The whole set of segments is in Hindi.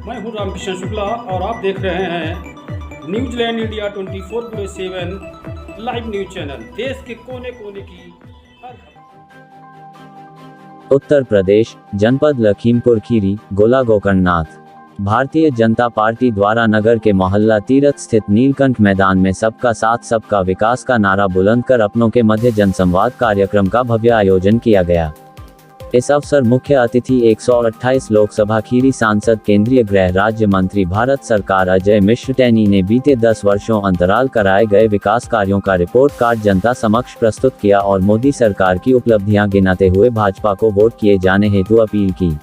मैं हूं रामकिशन शुक्ला और आप देख रहे हैं New Zealand India 24/7 live news channel. देश के कोने कोने की हर उत्तर प्रदेश, जनपद लखीमपुर खीरी, गोला गोकर्णनाथ। भारतीय जनता पार्टी द्वारा नगर के मोहल्ला तीरथ स्थित नीलकंठ मैदान में सबका साथ सबका विकास का नारा बुलंद कर अपनों के मध्य जनसंवाद कार्यक्रम का भव्य आयोजन किया गया। इस अवसर मुख्य अतिथि 128 लोकसभा खीरी सांसद केंद्रीय गृह राज्य मंत्री भारत सरकार अजय मिश्र टैनी ने बीते 10 वर्षों अंतराल कराए गए विकास कार्यों का रिपोर्ट कार्ड जनता समक्ष प्रस्तुत किया और मोदी सरकार की उपलब्धियां गिनाते हुए भाजपा को वोट किए जाने हेतु अपील की।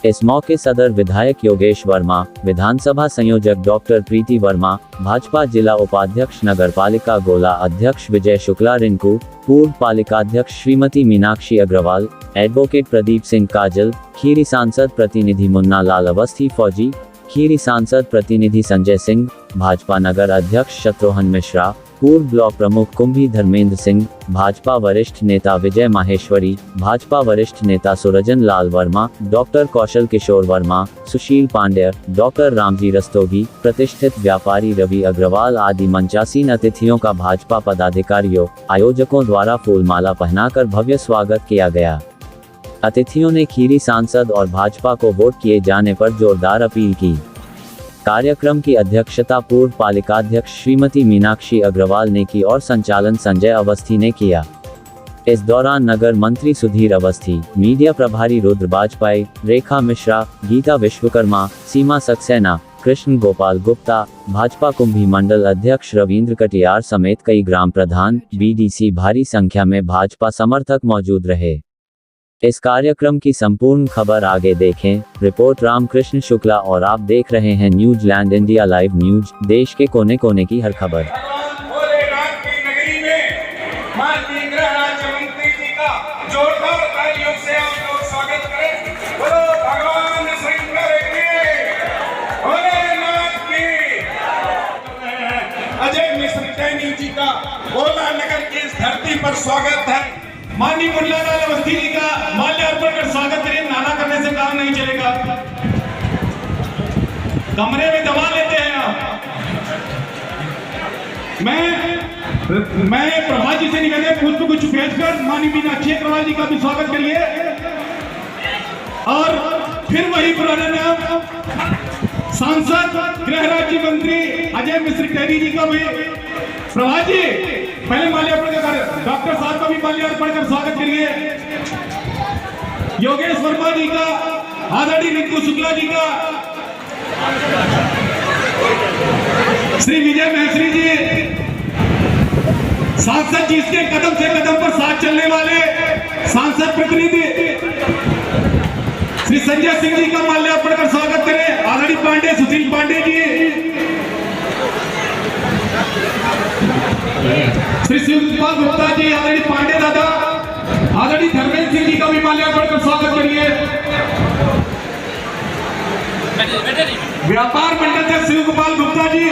इस मौके सदर विधायक योगेश वर्मा, विधानसभा संयोजक डॉक्टर प्रीति वर्मा, भाजपा जिला उपाध्यक्ष नगर पालिका गोला अध्यक्ष विजय शुक्ला रिंकू, पूर्व पालिकाध्यक्ष श्रीमती मीनाक्षी अग्रवाल, एडवोकेट प्रदीप सिंह काजल, खीरी सांसद प्रतिनिधि मुन्ना लाल अवस्थी फौजी, खीरी सांसद प्रतिनिधि संजय सिंह, भाजपा नगर अध्यक्ष शत्रुघ्न मिश्रा, पूर्व ब्लॉक प्रमुख कुंभी धर्मेंद्र सिंह, भाजपा वरिष्ठ नेता विजय माहेश्वरी, भाजपा वरिष्ठ नेता सुरजन लाल वर्मा, डॉक्टर कौशल किशोर वर्मा, सुशील पांड्य, डॉक्टर रामजी रस्तोगी, प्रतिष्ठित व्यापारी रवि अग्रवाल आदि मंचासीन अतिथियों का भाजपा पदाधिकारियों, आयोजकों द्वारा फूलमाला पहनाकर भव्य स्वागत किया गया। अतिथियों ने खीरी सांसद और भाजपा को वोट किए जाने पर जोरदार अपील की। कार्यक्रम की अध्यक्षता पूर्व पालिकाध्यक्ष श्रीमती मीनाक्षी अग्रवाल ने की और संचालन संजय अवस्थी ने किया। इस दौरान नगर मंत्री सुधीर अवस्थी, मीडिया प्रभारी रुद्र बाजपेयी, रेखा मिश्रा, गीता विश्वकर्मा, सीमा सक्सेना, कृष्ण गोपाल गुप्ता, भाजपा कुंभी मंडल अध्यक्ष रविंद्र कटियार समेत कई ग्राम प्रधान, बीडीसी भारी संख्या में भाजपा समर्थक मौजूद रहे। इस कार्यक्रम की संपूर्ण खबर आगे देखें। रिपोर्ट रामकृष्ण शुक्ला और आप देख रहे हैं न्यूजीलैंड इंडिया लाइव न्यूज, देश के कोने कोने की हर खबर। अजय मिश्र टैनी जी का गोला नगर की इस धरती पर स्वागत है। माननीय मुन्ना लाल अवस्थी जी का माल्यार्पण कर स्वागत करें। नारा करने से काम नहीं चलेगा, कमरे में दबा लेते हैं आप। मैं प्रभा जी से निवेदन पुष्प गुच्छ भेजकर माननीय मीनाक्षी अग्रवाल जी का भी स्वागत करिए और फिर वही पुराना नाम सांसद गृह राज्य मंत्री अजय मिश्र टैनी जी का भी प्रभा जी पहले माल्यार्पण कर, डॉक्टर साहब का भी माल्यार्पण कर स्वागत करिए। योगेश वर्मा जी का, आदरणीय रिंकू शुक्ला जी का, श्री विजय महश्री जी, सांसद जी के कदम से कदम पर साथ चलने वाले सांसद प्रतिनिधि श्री संजय सिंह जी का माल्यार्पण कर स्वागत करें। आदरणीय पांडे, सुशील पांडे जी, श्री शिवपाल गुप्ता जी, आदरणीय पांडे दादा, आदरणीय धर्मेंद्र सिंह जी का भी माल्यार्पण कर स्वागत करिए। व्यापार मंडल से शिवपाल गुप्ता जी,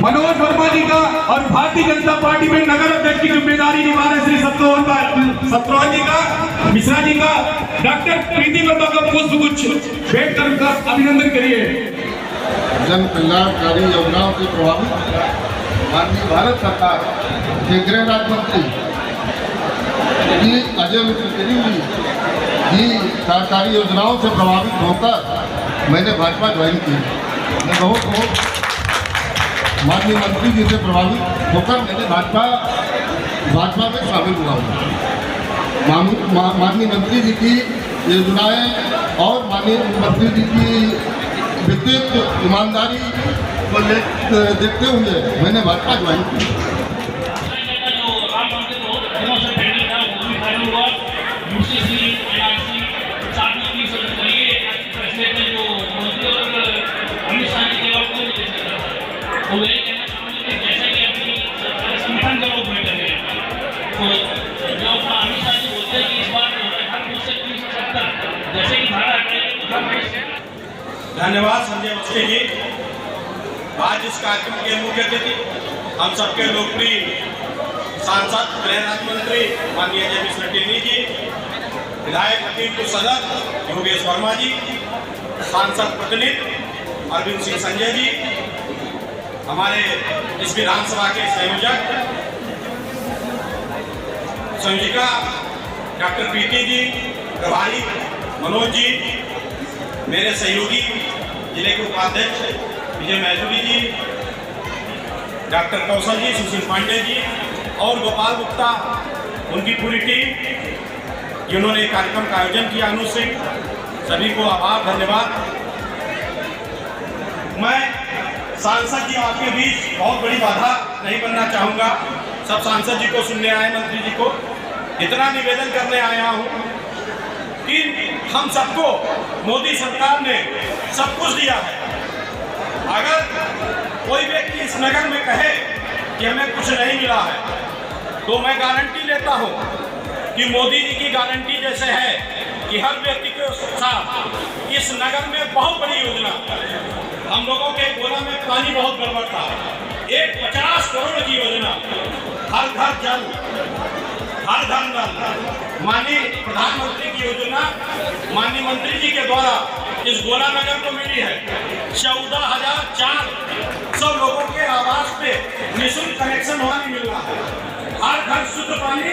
मनोज वर्मा जी का और भारतीय जनता पार्टी में नगर अध्यक्ष की जिम्मेदारी निभा रहे श्री शत्रुघ्न जी का, मिश्रा जी का, डॉक्टर प्रीति वर्मा का पुष्प गुच्छ भेंट कर उनका अभिनंदन करिए। जन कल्याणकारी योजनाओं से प्रभावित माननीय भारत सरकार के गृह राज्य मंत्री जी अजय मिश्र टैनी जी सरकारी योजनाओं से प्रभावित होकर मैंने भाजपा ज्वाइन की। मैं बहुत माननीय मंत्री जी से प्रभावित होकर मैंने भाजपा में शामिल हुआ हूँ। माननीय मंत्री जी की योजनाएं और माननीय मंत्री जी की वित्तीय ईमानदारी को देखते हुए मैंने भाजपा ज्वाइन की। धन्यवाद संजय अवस्थी जी। आज इस कार्यक्रम के मुख्य अतिथि हम सबके लोकप्रिय सांसद गृह राज्य मंत्री माननीय अजय मिश्र टैनी जी, विधायक लखीमपुर सदर योगेश वर्मा जी, सांसद प्रतिनिधि अरविंद सिंह संजय जी, हमारे इस विधानसभा के संयोजिका डॉक्टर प्रीति जी, प्रभारी मनोज जी, मेरे सहयोगी जिले के उपाध्यक्ष विजय मैथुरी जी, डॉक्टर कौशल जी, सुशील पांडे जी और गोपाल गुप्ता, उनकी पूरी टीम जिन्होंने कार्यक्रम का आयोजन किया, अनुज सिंह, सभी को आभार धन्यवाद। मैं सांसद जी आपके बीच बहुत बड़ी बाधा नहीं बनना चाहूँगा। सब सांसद जी को सुनने आए, मंत्री जी को इतना निवेदन करने आया हूँ कि हम सबको मोदी सरकार ने सब कुछ दिया है। अगर कोई व्यक्ति इस नगर में कहे कि हमें कुछ नहीं मिला है, तो मैं गारंटी लेता हूँ कि मोदी जी की गारंटी जैसे है कि हर व्यक्ति के साथ इस नगर में बहुत बड़ी योजना। हम लोगों के गोला में पानी बहुत गड़बड़ था, एक 50 करोड़ की योजना, हर घर जल, हर घर नल, माननीय प्रधानमंत्री की योजना माननीय मंत्री जी के द्वारा इस गोला नगर को मिली है। 14,400 लोगों के आवास पे निःशुल्क कनेक्शन होना मिल रहा है। हर घर शुद्ध पानी,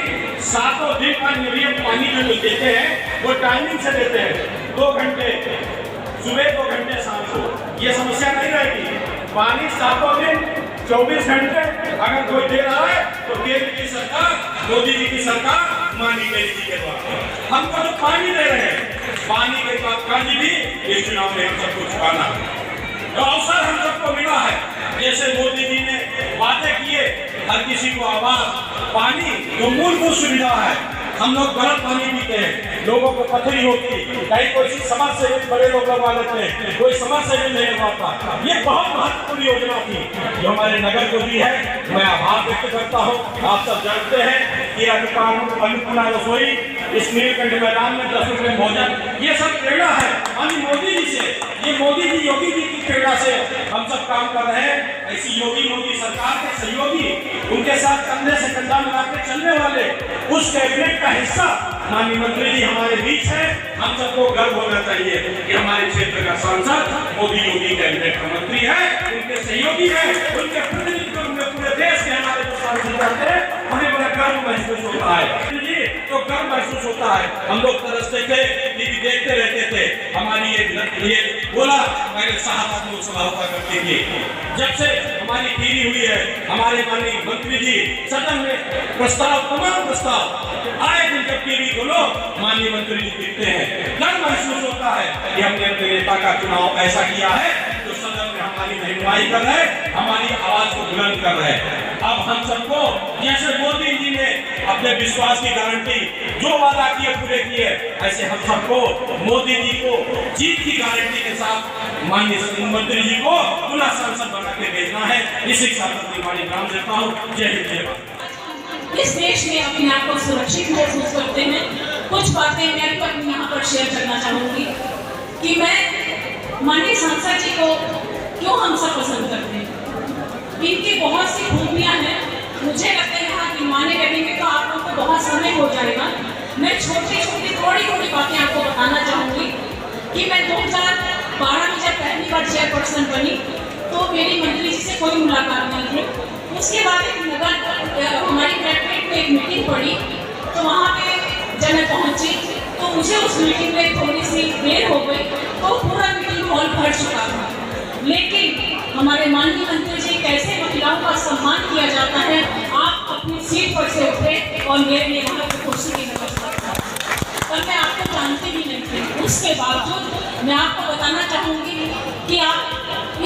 7 दिन का निर्मित पानी जो देते हैं वो टाइमिंग से देते हैं, 2 घंटे सुबह, 2 घंटे शाम को। ये समस्या नहीं रहेगी। पानी 7 दिन 24 घंटे अगर कोई दे रहा है तो केंद्र की सरकार, मोदी जी की सरकार, माननीय मोदी जी के द्वारा हमको जो पानी दे रहे हैं, पानी के बाद कर्ज भी इस चुनाव में हम सबको चुकाना है। तो अवसर हम सबको मिला है, जैसे मोदी जी ने वादे किए, हर किसी को आवास, पानी जो मूलभूत सुविधा है। हम लोग गरम पानी पीते हैं, लोगों को पथरी होती है, कहीं कोई समाज से बड़े लोग लगवा लेते हैं, कोई समाज से नहीं लगवाता। ये बहुत महत्वपूर्ण योजना थी जो हमारे नगर को दी है। मैं आभार व्यक्त करता हूँ। आप सब जानते हैं कि अन्नपूर्णा रसोई, इस नीलकंठ मैदान में 10 रुपये भोजन, ये सब प्रेरणा है माननीय मोदी जी से। ये मोदी जी, योगी जी की प्रेरणा से हम सब काम कर रहे हैं। ऐसी योगी मोदी सरकार के सहयोगी, उनके साथ कंधे से कंधा मिला के चलने वाले उस कैबिनेट का हिस्सा माननीय मंत्री जी हमारे बीच है। हम सबको गर्व होना चाहिए कि हमारे क्षेत्र का सांसद मोदी योगी कैबिनेट का मंत्री है, उनके सहयोगी है, उनके प्रतिनिधित्व में पूरे देश के हमारे जो सांसद रहते हैं, हमें बड़ा गर्व महसूस होता है जी, तो गर्व महसूस होता है। हम लोग तरसते थे, टीवी देखते रहते थे, हमारी ये बोला पहले साहब लोकसभा हुआ करती थी। जब से हमारी टीवी हुई है, हमारे माननीय मंत्री जी सदन में प्रस्ताव, तमाम प्रस्ताव आए दिन जब टीवी खोलो माननीय मंत्री जी दिखते हैं, गर्व महसूस होता है कि हमने अपने नेता का चुनाव ऐसा किया है जो सदन में हमारी रहनुमाई कर रहे, हमारी आवाज को बुलंद कर रहे। अब हम सबको जैसे मोदी जी ने अपने विश्वास की गारंटी जो वादा किए पूरे किए, ऐसे हम सबको मोदी जी को जीत की गारंटी के साथ माननीय मंत्री जी को पुनः सांसद बना के भेजना है। इसी के साथ अपनी वाणी ग्राम देता हूँ। जय हिंद, जय भारत। इस देश में अपने आप को सुरक्षित महसूस करते हैं। कुछ बातें मैं यहाँ पर शेयर करना चाहूँगी कि मैं माननीय सांसद जी को क्यों हम सब पसंद करते हैं। इनकी बहुत सी खूबियाँ हैं। मुझे लगता है यहाँ गिनवाने लगेंगे तो आप लोग को बहुत समय हो जाएगा। मैं छोटी छोटी थोड़ी बातें आपको बताना चाहूँगी कि मैं 2012 में जब पहली बार चेयरपर्सन बनी तो मेरी मंत्री जी से कोई मुलाकात नहीं थी। उसके बाद एक नगर हमारी कलेक्ट्रेट में एक मीटिंग पड़ी, तो वहाँ पे जब मैं पहुँची तो मुझे उस मीटिंग में थोड़ी सी देर हो गई, तो पूरा मीटिंग हॉल भर चुका था। लेकिन हमारे माननीय मंत्री जी, कैसे महिलाओं का सम्मान किया जाता है, आप अपनी सीट पर से उठे और मेरे लिए वहाँ की कुर्सी की व्यवस्था की। और मैं आपको जानती भी नहीं थी। उसके बावजूद मैं आपको बताना चाहूँगी कि आप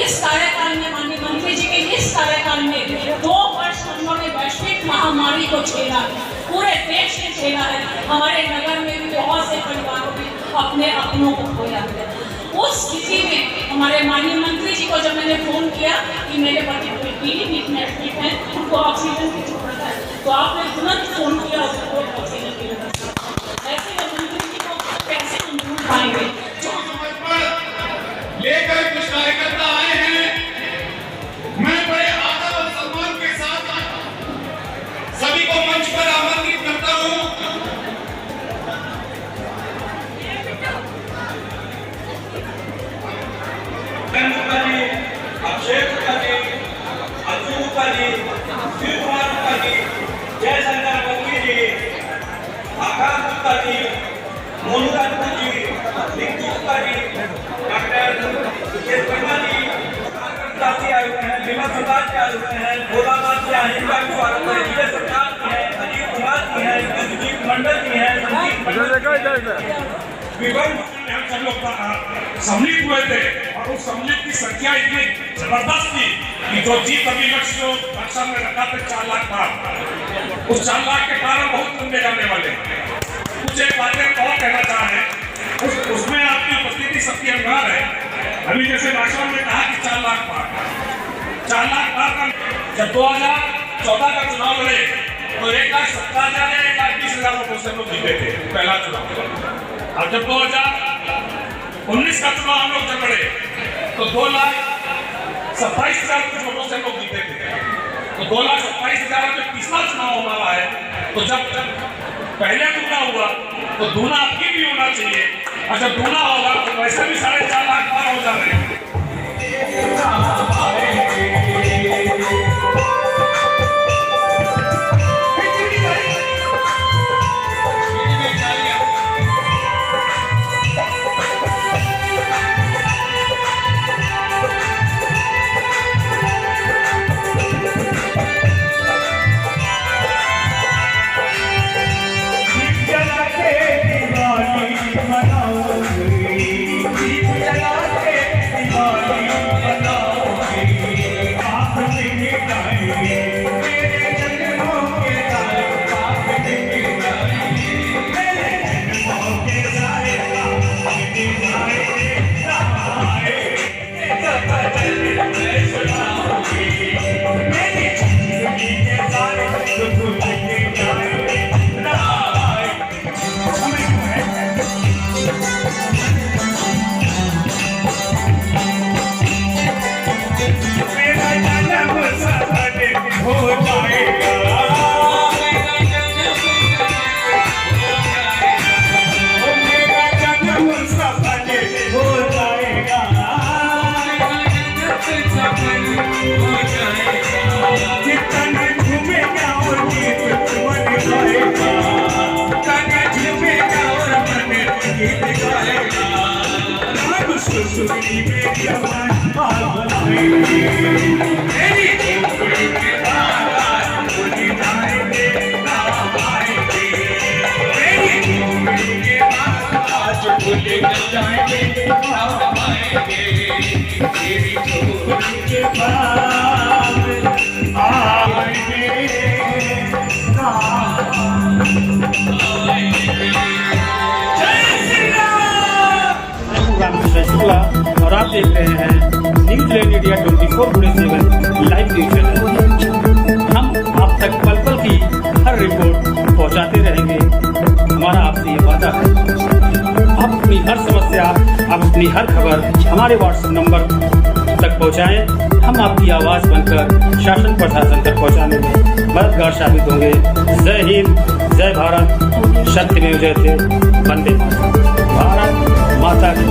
इस कार्यकाल में, माननीय मंत्री जी के इस कार्यकाल में 2 वर्ष उन्होंने वैश्विक महामारी को झेला, पूरे देश ने झेला है। हमारे नगर में भी बहुत से परिवारों ने अपने अपनों को खोया है। उस स्थिति में हमारे माननीय मंत्री जी को जब मैंने फोन किया कि मेरे पति पीली वीकनेस है, उनको ऑक्सीजन की जरूरत है, तो आपने तुरंत फोन किया उसको ऑक्सीजन की व्यवस्था। ऐसे में मंत्री जी को कैसे हम ढूंढ पाएंगे? लेकर कुछ कार्यकर्ता आए हैं, मैं बड़े आदर और सम्मान के साथ सभी को मंच पर आमंत्रित करता हूं। जयशंकर बंकी जी, आकाश गुप्ता जी, मोनू राजपूत जी, रिंकू गुप्ता जी, डॉक्टर सुकेश वर्मा जी, साथी आए हुए हैं, विमल प्रसाद जी आए हुए हैं, भोलानाथ जी आए, इनका भी स्वागत है, विजय सरकार जी है, अजीत कुमार जी है, सुजीत मंडल जी है, संजीत मंडल विभिन्न हम सब लोग सम्मिलित हुए थे और उस सम्मिलित की संख्या इतनी जबरदस्त थी कि जो जीत अभी लक्ष्य जो नक्शा में रखा था 4 लाख था, उस 4 लाख के कारण बहुत लंबे जाने वाले कुछ एक बातें और कहना चाह रहे हैं। उसमें आपकी उपस्थिति सबकी अनुमान है। अभी जैसे भाषण में कहा कि 4 लाख पार 4 लाख पार का जब 2014 का चुनाव लड़े तो 1,70,000 या 1,20,000 वोटों से लोग जीते थे पहला चुनाव। और जब 2019 का चुनाव हम लोग जब लड़े तो 2,27,000 कुछ वोटों से लोग जीते थे। तो 2,27,000 जब तीसरा चुनाव होने वाला है तो जब पहले दूना हुआ तो दूना आपकी भी होना चाहिए और जब दूना होगा तो वैसे भी 4.5 लाख पार हो जा रहे हैं। और आप देख रहे हैं New Zealand India 24/7 live news channel. हम आप तक पल पल की हर रिपोर्ट पहुंचाते रहेंगे। हमारा आपसे ये वादा है, आप अपनी हर समस्या, आप अपनी हर खबर हमारे व्हाट्सएप नंबर तक पहुंचाएं। हम आपकी आवाज़ बनकर शासन प्रशासन तक पहुंचाने में मददगार साबित होंगे। जय हिंद, जय भारत, सत्यमेव जयते, वंदे मातरम। भारत माता की